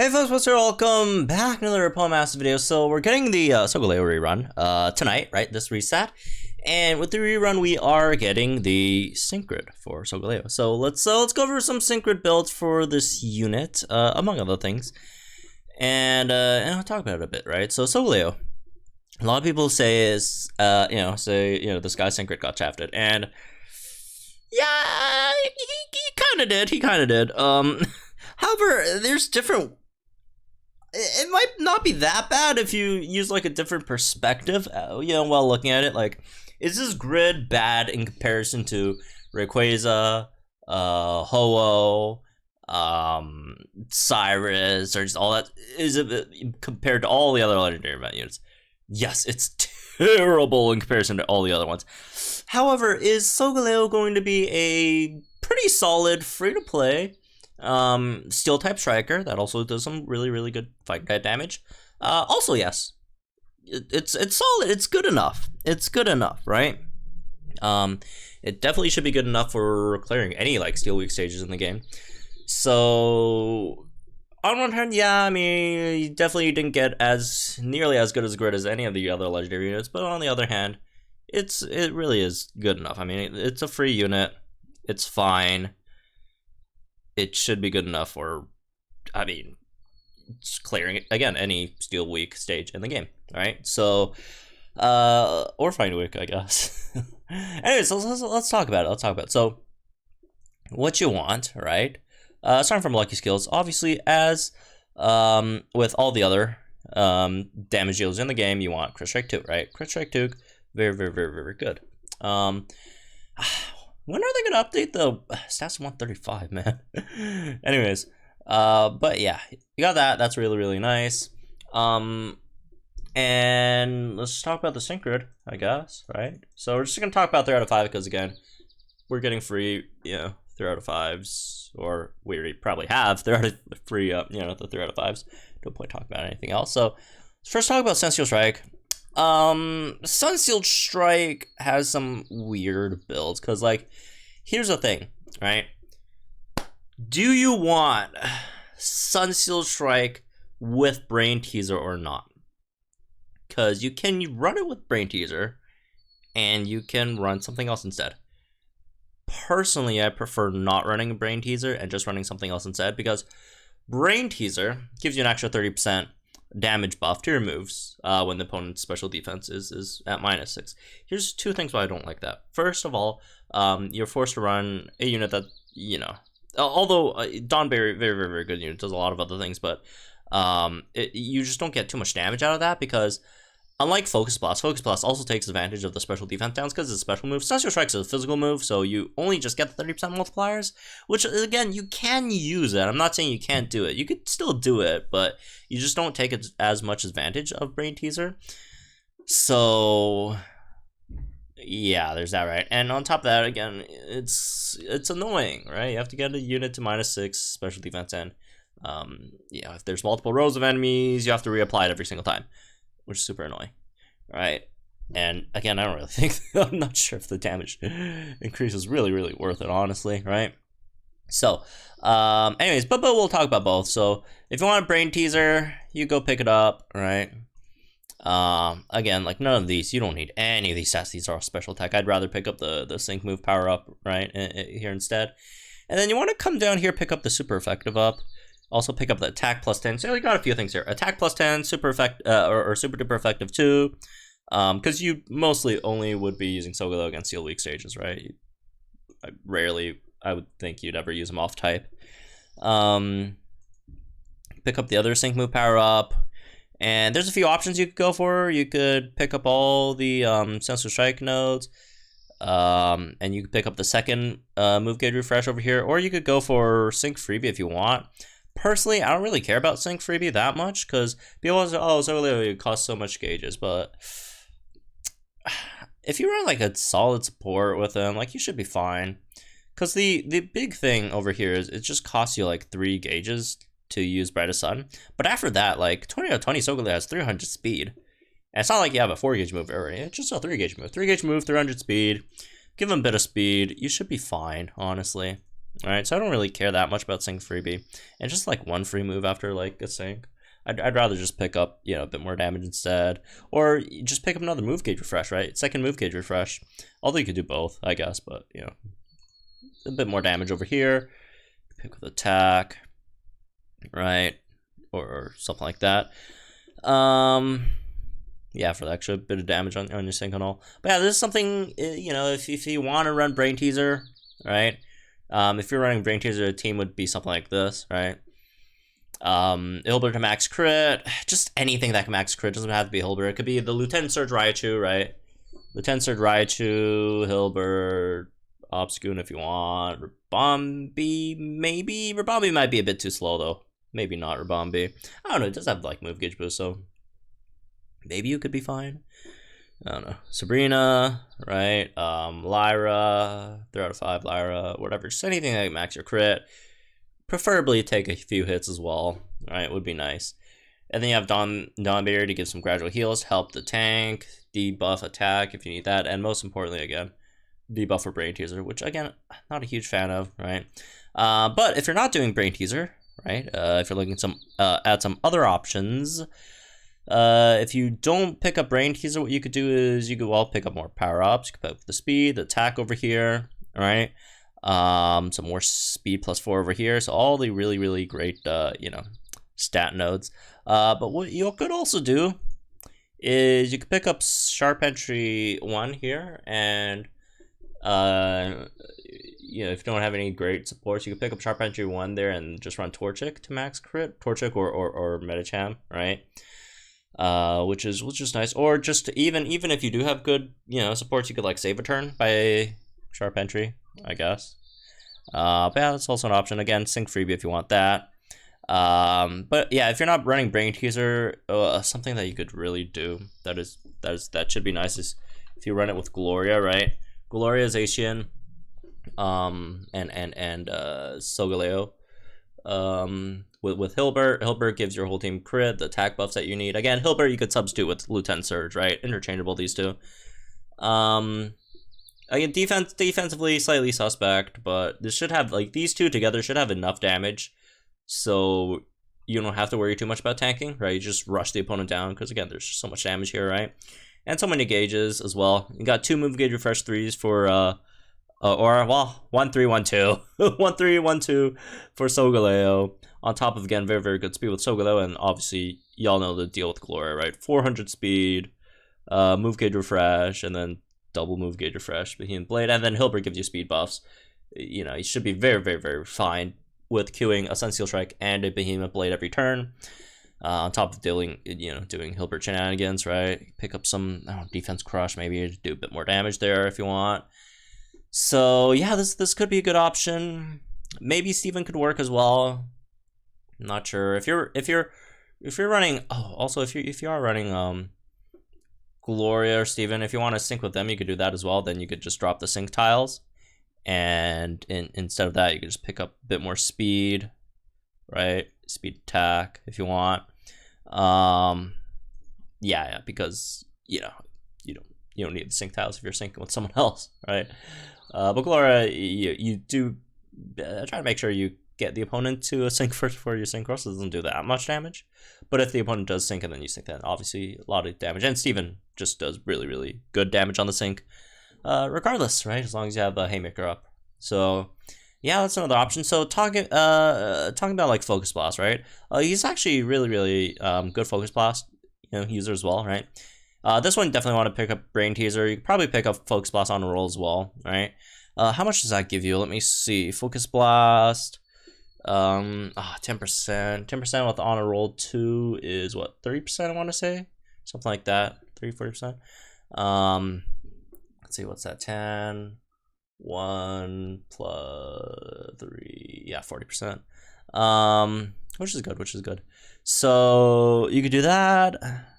Hey folks, what's up? Welcome back to another Paul Massive video. So we're getting the Solgaleo rerun tonight, right? This reset. And with the rerun, we are getting the sync grid for Solgaleo. So let's go over some sync grid builds for this unit, among other things. And I'll talk about it a bit, right? So Solgaleo, a lot of people say is this guy's sync grid got shafted, and yeah, he kind of did. He kind of did. However, there's different. It might not be that bad if you use like a different perspective, while looking at it. Like, is this grid bad in comparison to Rayquaza, Ho-Oh, Cyrus, or just all that? Is it compared to all the other legendary event units? Yes, it's terrible in comparison to all the other ones. However, is Solgaleo going to be a pretty solid free-to-play steel type striker that also does some really good fight type damage? Also, yes, it's solid. It's good enough. It's good enough, right? It definitely should be good enough for clearing any like steel weak stages in the game. So on one hand, yeah, I mean, you definitely didn't get nearly as good as grid as any of the other legendary units, but on the other hand, it really is good enough. I mean, it's a free unit. It's fine. It should be good enough for, I mean, clearing, again, any steel weak stage in the game, right? So, or find weak, I guess. Anyways, let's talk about it. Let's talk about it. So, what you want, right? Starting from lucky skills, obviously, as with all the other damage dealers in the game, you want Crit Strike 2, right? Crit Strike 2, very good. When are they gonna update the stats 135, man? Anyways, but yeah, you got that. That's really nice. And let's talk about the sync grid, I guess, right? So we're just gonna talk about 3 out of 5 because again, we're getting free, 3 out of 5s, or we probably have 3 out of free, the 3 out of 5s. No point talking about anything else. So let's first talk about Sunseal Strike. Sunseal Strike has some weird builds because, like, here's the thing, right? Do you want Sunseal Strike with Brain Teaser or not? Because you can run it with Brain Teaser and you can run something else instead. Personally, I prefer not running a Brain Teaser and just running something else instead, because Brain Teaser gives you an extra 30% damage buff to your moves when the opponent's special defense is at -6. Here's 2 things why I don't like that. First of all, you're forced to run a unit that, although Donberry, very good unit, does a lot of other things, but you just don't get too much damage out of that, because unlike Focus Blast also takes advantage of the special defense downs because it's a special move. Sunseal Strike is a physical move, so you only just get the 30% multipliers, which, again, you can use it. I'm not saying you can't do it. You could still do it, but you just don't take as much advantage of Brain Teaser. So, yeah, there's that, right? And on top of that, again, it's annoying, right? You have to get a unit to -6 special defense, and if there's multiple rows of enemies, you have to reapply it every single time, which is super annoying, right? And again, I don't really think, I'm not sure if the damage increase is really worth it, honestly, right? So, anyways, but we'll talk about both. So, if you want a Brain Teaser, you go pick it up, right? Again, like, none of these, you don't need any of these stats. These are all special attack. I'd rather pick up the Sync Move power up, right, here instead. And then you want to come down here, pick up the Super Effective up. Also pick up the attack +10. So you got a few things here. Attack +10, super effect, or super duper effective 2. Because you mostly only would be using Solgaleo against steel weak stages, right? I would think you'd ever use them off type. Pick up the other sync move power up. And there's a few options you could go for. You could pick up all the Sunseal Strike nodes. And you could pick up the second move gauge refresh over here. Or you could go for Sync Freebie if you want. Personally, I don't really care about Sync Freebie that much, because people say, oh, Solgaleo costs so much gauges, but if you run like a solid support with them, like, you should be fine. Because the big thing over here is it just costs you like 3 gauges to use Brightest Sun. But after that, like, 20 out of 20 Solgaleo has 300 speed. And it's not like you have a 4 gauge move already, it's just a 3 gauge move. 3 gauge move, 300 speed. Give them a bit of speed, you should be fine, honestly. Alright, so I don't really care that much about sync freebie. And just like one free move after like a sync. I'd rather just pick up, you know, a bit more damage instead. Or just pick up another move gauge refresh, right? Second move gauge refresh. Although you could do both, I guess, but you know. A bit more damage over here. Pick with attack. Right? Or something like that. Yeah, for the extra bit of damage on your sync and all. But yeah, this is something, you know, if you want to run Brain Teaser, right? If you're running Brain Teaser, a team would be something like this, right? Hilbert to max crit, just anything that can max crit, doesn't have to be Hilbert. It could be the Lieutenant Surge Raichu, right? Lieutenant Surge Raichu, Hilbert, Obscune if you want, Rabombi, maybe? Rabombi might be a bit too slow though. Maybe not Rabombi. I don't know, it does have like move gauge boost, so maybe you could be fine. I don't know. Sabrina, right? Lyra, 3 out of 5, Lyra, whatever. Just anything that max your crit. Preferably take a few hits as well, right? Would be nice. And then you have Dawn Barrier to give some gradual heals, help the tank, debuff attack if you need that, and most importantly, again, debuff for Brain Teaser, which again, not a huge fan of, right? But if you're not doing Brain Teaser, right? If you're looking at some other options, if you don't pick up Brain Teaser, what you could do is you could pick up more power ups. You could pick up the speed, the attack over here, right? Some more speed +4 over here. So all the really great, you know, stat nodes. But what you could also do is you could pick up Sharp Entry 1 here, and you know, if you don't have any great supports, you could pick up Sharp Entry 1 there and just run Torchic to max crit, Torchic or Medicham, right? Which is nice. Or just even if you do have good, you know, supports, you could like save a turn by Sharp Entry, I guess. But yeah, that's also an option. Again, sync freebie if you want that. But yeah, if you're not running Brain Teaser, something that you could really do that should be nice is if you run it with Gloria, right? Gloria, Zacian, and Solgaleo. With Hilbert. Hilbert gives your whole team crit, the attack buffs that you need. Again, Hilbert you could substitute with Lieutenant Surge, right? Interchangeable, these two. Again, defensively slightly suspect, but this should have, like, these two together should have enough damage, so you don't have to worry too much about tanking, right? You just rush the opponent down, because again, there's just so much damage here, right? And so many gauges as well. You got 2 move gauge refresh 3s for, 1 3 1 2, 1 3 1 2 for Solgaleo. On top of, again, very good speed with Solgaleo, and obviously y'all know the deal with Gloria, right? 400 speed, move gauge refresh, and then double move gauge refresh, Behemoth Blade, and then Hilbert gives you speed buffs. You know, you should be very fine with queuing a Sun Steel Strike and a Behemoth Blade every turn. On top of doing Hilbert shenanigans, right? Pick up some defense crush, maybe to do a bit more damage there if you want. So yeah, this could be a good option. Maybe Steven could work as well. I'm not sure if you're running. Oh, also if you are running Gloria or Steven, if you want to sync with them, you could do that as well. Then you could just drop the sync tiles, and instead of that, you could just pick up a bit more speed, right? Speed attack if you want. Yeah, because you don't need the sync tiles if you're syncing with someone else, right? But Gloria, you do try to make sure you get the opponent to a sync first before you sync cross. It doesn't do that much damage. But if the opponent does sync and then you sync, then obviously a lot of damage. And Steven just does really good damage on the sync, regardless, right? As long as you have a Haymaker up. So yeah, that's another option. So talking about like Focus Blast, right? He's actually really good Focus Blast, user as well, right? This one definitely want to pick up Brain Teaser. You could probably pick up Focus Blast on a roll as well, right? How much does that give you? Let me see. Focus Blast. 10%. 10% with on a roll 2 is what, 30%, I want to say? Something like that. 30-40%. Let's see, what's that? 10, 1 plus 3. Yeah, 40%. Which is good. So you could do that.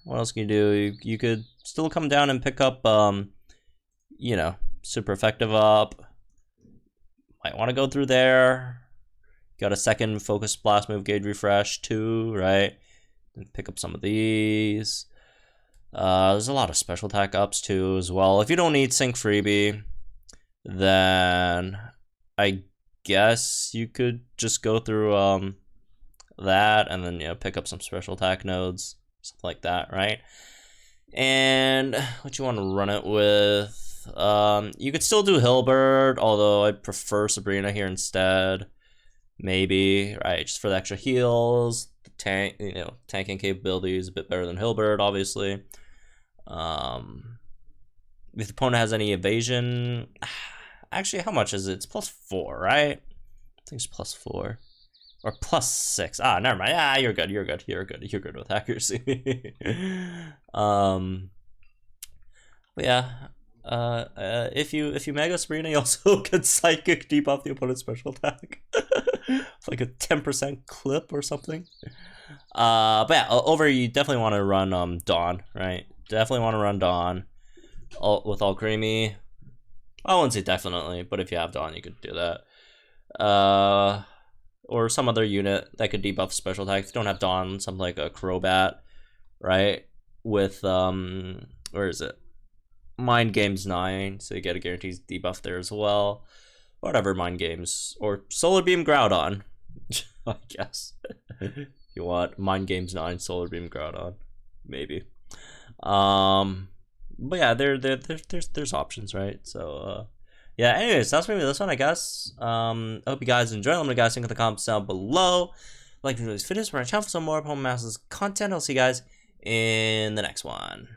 What else can you do? You could still come down and pick up super effective up. Might want to go through there. Got a second Focus Blast move gauge refresh too, right? And pick up some of these. There's a lot of special attack ups too as well. If you don't need sync freebie, then I guess you could just go through that and then, you know, pick up some special attack nodes, stuff like that, right? And what you want to run it with, you could still do Hilbert, although I'd prefer Sabrina here instead, maybe, right? Just for the extra heals, the tank, you know, tanking capabilities a bit better than Hilbert, obviously. If the opponent has any evasion, actually, how much is it? It's +4, right? I think it's +4 or +6. Ah, never mind. Ah, you're good. You're good. You're good. You're good with accuracy. But yeah. If you Mega Sabrina, you also can Psychic debuff the opponent's special attack. It's like a 10% clip or something. But yeah, over you definitely want to run Dawn, right? Definitely want to run Dawn with all creamy. I wouldn't say definitely, but if you have Dawn, you could do that. Or some other unit that could debuff special attack. If you don't have Dawn, something like a Crobat, right? With where is it? Mind Games 9, so you get a guaranteed debuff there as well. Whatever, Mind Games. Or Solar Beam Groudon, I guess. If you want Mind Games 9, Solar Beam Groudon, maybe. But yeah, there's options, right? So yeah, anyways, that's maybe this one, I guess. I hope you guys enjoy. Let me know, guys, think in the comments down below. Like to do these videos for my channel for some more Pokemon Masters content. I'll see you guys in the next one.